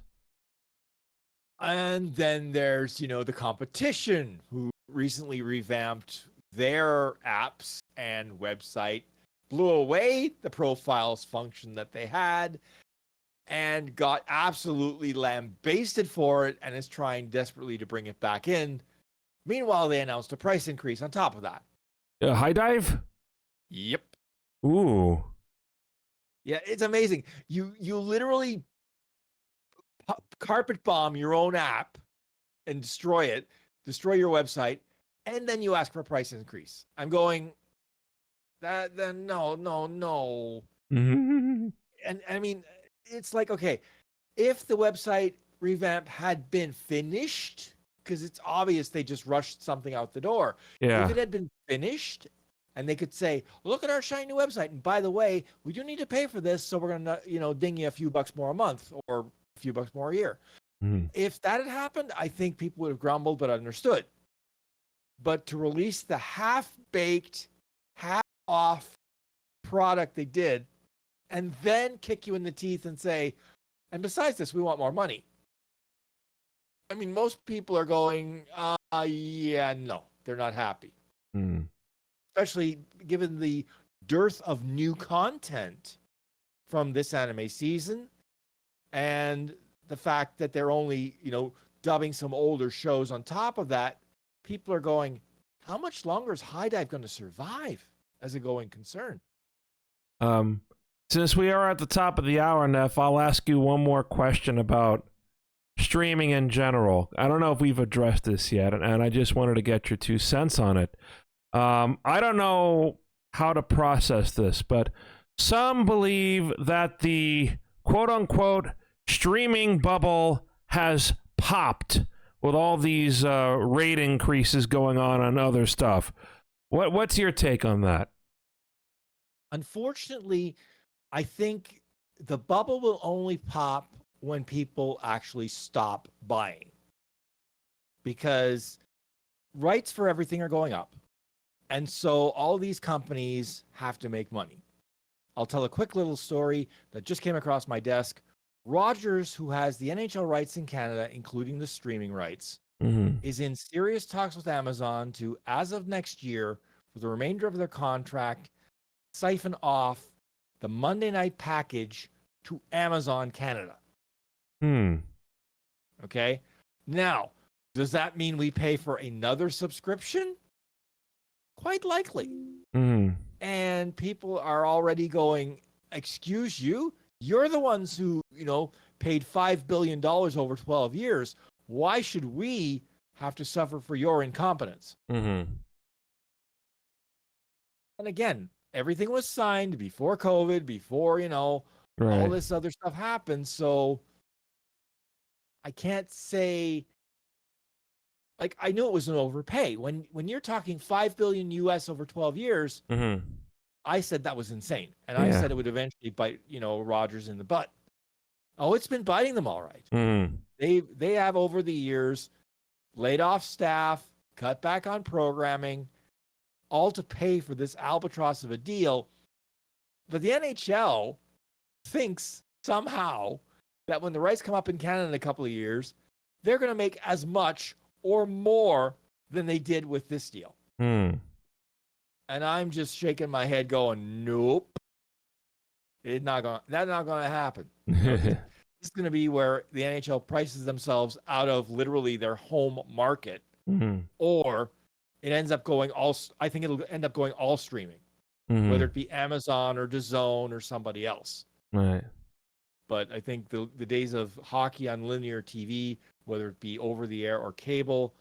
And then there's, the competition, who recently revamped their apps and website, blew away the profiles function that they had, and got absolutely lambasted for it, and is trying desperately to bring it back in. Meanwhile, they announced a price increase on top of that. High Dive? Yep. Ooh. Yeah, it's amazing. You literally carpet bomb your own app and destroy your website, and then you ask for a price increase. I'm going, then no. Mm-hmm. And I mean, it's like, okay, if the website revamp had been finished, because it's obvious they just rushed something out the door. Yeah. If it had been finished and they could say, look at our shiny new website, and by the way, we do need to pay for this, so we're going to, ding you a few bucks more a month or a few bucks more a year. Mm-hmm. If that had happened, I think people would have grumbled but understood. But to release the half-baked, half-off product they did, and then kick you in the teeth and say, and besides this, we want more money. I mean, most people are going, no, they're not happy. Mm. Especially given the dearth of new content from this anime season, and the fact that they're only, dubbing some older shows on top of that. People are going, how much longer is High Dive going to survive as a going concern? Since we are at the top of the hour, Neff, I'll ask you one more question about streaming in general. I don't know if we've addressed this yet, and I just wanted to get your 2 cents on it. I don't know how to process this, but some believe that the quote-unquote streaming bubble has popped with all these rate increases going on other stuff. What's your take on that? Unfortunately, I think the bubble will only pop when people actually stop buying, because rights for everything are going up. And so all these companies have to make money. I'll tell a quick little story that just came across my desk. Rogers, who has the NHL rights in Canada, including the streaming rights, is in serious talks with Amazon to, as of next year, for the remainder of their contract, siphon off the Monday night package to Amazon Canada. Okay? Now, does that mean we pay for another subscription? Quite likely. And people are already going, excuse you? You're the ones who, paid $5 billion over 12 years. Why should we have to suffer for your incompetence? Mm-hmm. And again, everything was signed before COVID, before, all Right. this other stuff happened. So I can't say, like, I knew it was an overpay. When you're talking $5 billion US over 12 years, Mm-hmm. I said that was insane. And I Yeah. said it would eventually bite, Rogers in the butt. Oh, it's been biting them all right. Mm-hmm. They have over the years laid off staff, cut back on programming, all to pay for this albatross of a deal. But the NHL thinks somehow that when the rights come up in Canada in a couple of years, they're going to make as much or more than they did with this deal. Mm. And I'm just shaking my head going, nope. That's not going to happen. This is going to be where the NHL prices themselves out of literally their home market, Mm-hmm. or it ends up going I think it'll end up going all streaming, Mm-hmm. whether it be Amazon or DAZN or somebody else. Right. But I think the days of hockey on linear TV, whether it be over the air or cable,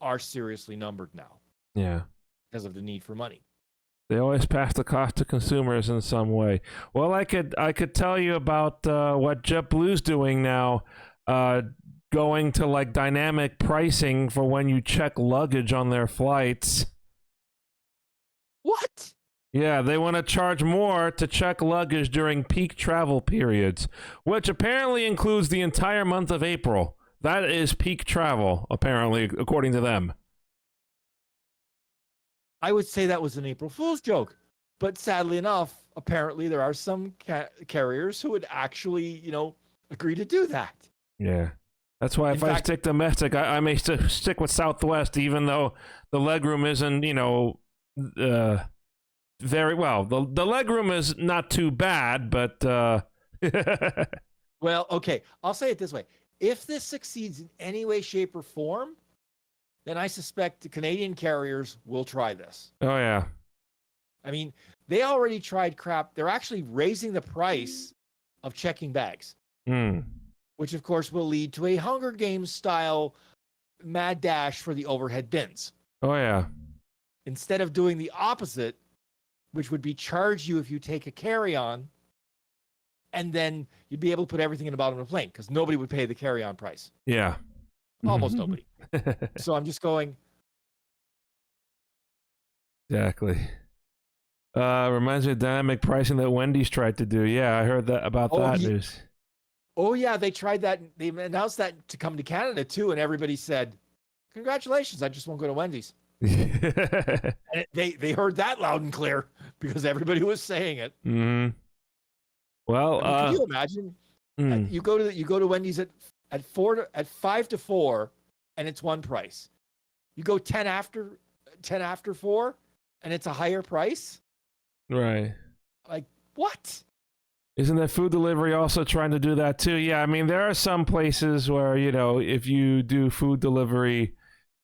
are seriously numbered now Yeah. because of the need for money. They always pass the cost to consumers in some way. Well, I could tell you about what JetBlue's doing now, going to like dynamic pricing for when you check luggage on their flights. What? Yeah, they want to charge more to check luggage during peak travel periods, which apparently includes the entire month of April. That is peak travel, apparently, according to them. I would say that was an April Fool's joke. But sadly enough, apparently there are some carriers who would actually, agree to do that. Yeah. That's why if In I fact- stick domestic, I may stick with Southwest, even though the legroom isn't, very well. The legroom is not too bad, but Well, okay, I'll say it this way. If this succeeds in any way, shape, or form, then I suspect the Canadian carriers will try this. oh yeah, I mean, they already tried crap. They're actually raising the price of checking bags, which of course will lead to a Hunger Games style mad dash for the overhead bins. oh yeah, Instead of doing the opposite, which would be charge you if you take a carry-on, and then you'd be able to put everything in the bottom of the plane because nobody would pay the carry-on price. yeah. Almost nobody. So I'm just going, Exactly. Reminds me of dynamic pricing that Wendy's tried to do. Yeah, I heard that about that news. oh yeah, they tried that. They announced that to come to Canada too, and everybody said, congratulations, I just won't go to Wendy's. And they heard that loud and clear because everybody was saying it. Mm-hmm. Well, can you imagine? You go to Wendy's at 5 to 4, and it's one price. You go 10 after 4, and it's a higher price. right. Like what? Isn't that food delivery also trying to do that too? Yeah, I mean there are some places where if you do food delivery,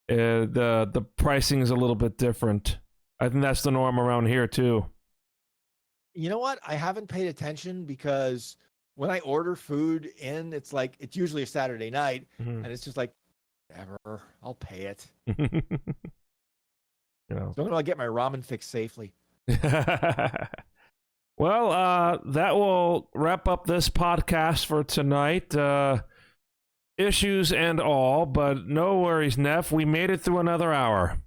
the pricing is a little bit different. I think that's the norm around here too. You know what? I haven't paid attention because when I order food in, it's usually a Saturday night, and it's just like, whatever, I'll pay it. So I'm gonna get my ramen fix safely. Well, that will wrap up this podcast for tonight. Issues and all, but no worries, Neff. We made it through another hour.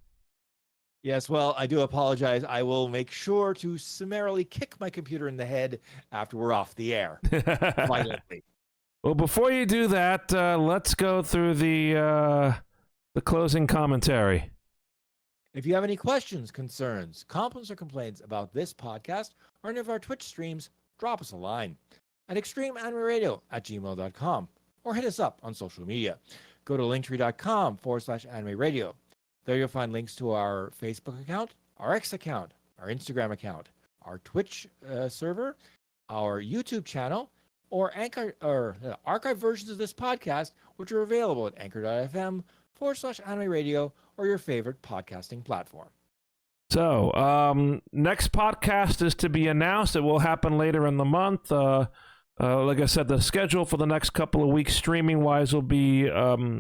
Yes, well, I do apologize. I will make sure to summarily kick my computer in the head after we're off the air. Violently. Well, before you do that, let's go through the closing commentary. If you have any questions, concerns, compliments, or complaints about this podcast or any of our Twitch streams, drop us a line at extremeanimeradio@gmail.com or hit us up on social media. Go to linktree.com/anime radio. There you'll find links to our Facebook account, our X account, our Instagram account, our Twitch server, our YouTube channel, or archive versions of this podcast, which are available at anchor.fm/anime radio or your favorite podcasting platform. So, next podcast is to be announced. It will happen later in the month. Like I said, the schedule for the next couple of weeks, streaming-wise, will be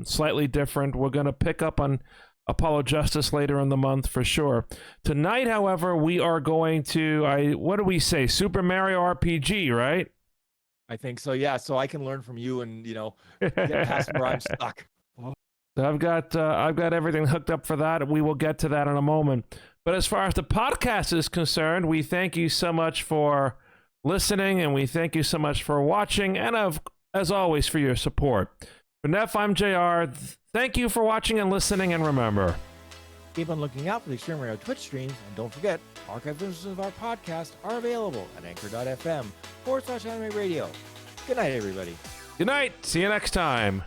slightly different. We're going to pick up on Apollo Justice later in the month for sure. Tonight, however, we are going to, what do we say, Super Mario RPG, right? I think so, yeah. So I can learn from you and, get past where I'm stuck. So I've got everything hooked up for that. We will get to that in a moment. But as far as the podcast is concerned, we thank you so much for listening, and we thank you so much for watching, and as always, for your support. For Neff, I'm JR. Thank you for watching and listening, and remember, Keep on looking out for the Extreme Radio Twitch streams, and don't forget, archive versions of our podcast are available at anchor.fm/anime radio. Good night, everybody. good night. See you next time.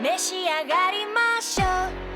召し上がりましょう